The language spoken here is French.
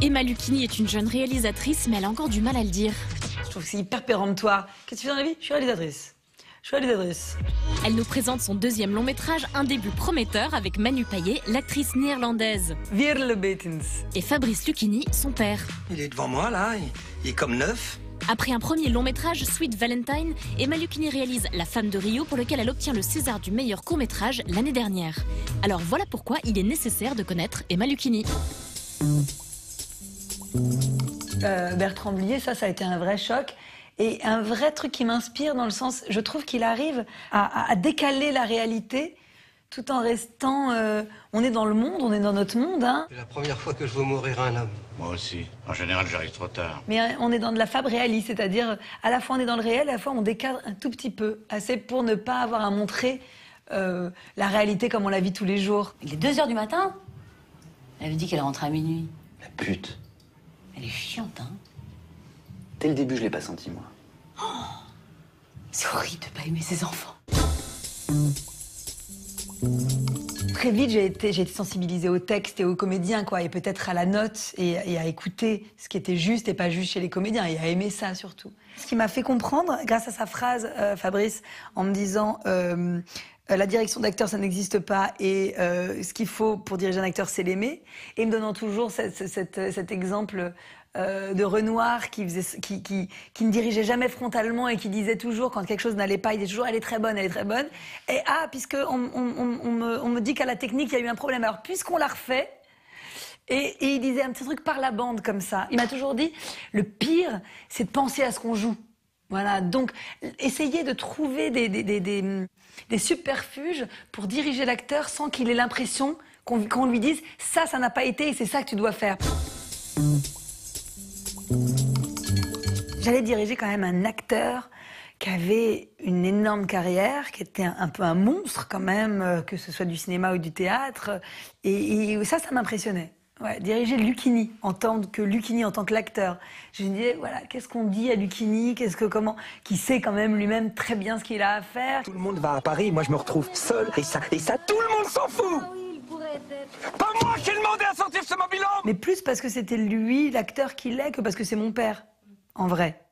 Emma Lucchini est une jeune réalisatrice, mais elle a encore du mal à le dire. Je trouve que c'est hyper péremptoire. Qu'est-ce que tu fais dans la vie? Je suis réalisatrice. Je suis réalisatrice. Elle nous présente son deuxième long métrage, un début prometteur, avec Manu Payet, l'actrice néerlandaise. Wir Betens. Et Fabrice Lucchini, son père. Il est devant moi, là. Il est comme neuf. Après un premier long métrage, Sweet Valentine, Emma Lucchini réalise La femme de Rio, pour lequel elle obtient le César du meilleur court-métrage l'année dernière. Alors voilà pourquoi il est nécessaire de connaître Emma Lucchini. Bertrand Blier, ça a été un vrai choc. Et un vrai truc qui m'inspire dans le sens, je trouve qu'il arrive à décaler la réalité tout en restant... on est dans le monde, on est dans notre monde. Hein. C'est la première fois que je vois mourir un homme. Moi aussi. En général, j'arrive trop tard. Mais on est dans de la fab réaliste, c'est-à-dire à la fois on est dans le réel, à la fois on décadre un tout petit peu, assez pour ne pas avoir à montrer la réalité comme on la vit tous les jours. Il est 2 h du matin. Elle avait dit qu'elle rentrait à minuit. La pute. Elle est chiante, hein. Dès le début, je l'ai pas senti, moi. Oh, c'est horrible de pas aimer ses enfants. Très vite, j'ai été sensibilisée au texte et aux comédiens, quoi, et peut-être à la note et à écouter ce qui était juste et pas juste chez les comédiens, et à aimer ça surtout. Ce qui m'a fait comprendre, grâce à sa phrase, Fabrice, en me disant la direction d'acteur, ça n'existe pas, et ce qu'il faut pour diriger un acteur, c'est l'aimer, et me donnant toujours cet exemple de Renoir qui ne dirigeait jamais frontalement et qui disait toujours, quand quelque chose n'allait pas, il disait toujours « elle est très bonne, elle est très bonne ». Et puisque on me dit qu'à la technique, il y a eu un problème, alors puisqu'on l'a refait, et il disait un petit truc par la bande comme ça. Il m'a toujours dit « le pire, c'est de penser à ce qu'on joue ». Voilà, donc essayer de trouver des subterfuges pour diriger l'acteur sans qu'il ait l'impression qu'on lui dise « ça n'a pas été et c'est ça que tu dois faire ». J'allais diriger quand même un acteur qui avait une énorme carrière, qui était un peu un monstre quand même, que ce soit du cinéma ou du théâtre. Et ça m'impressionnait. Ouais, diriger Lucchini en tant que l'acteur. Je me disais, voilà, qu'est-ce qu'on dit à Lucchini, qui sait quand même lui-même très bien ce qu'il a à faire. Tout le monde va à Paris, moi je me retrouve seul, et ça, tout le monde s'en fout. Pas moi qui ai demandé à sortir ce mobil-homme. Mais plus parce que c'était lui, l'acteur qu'il est, que parce que c'est mon père, en vrai.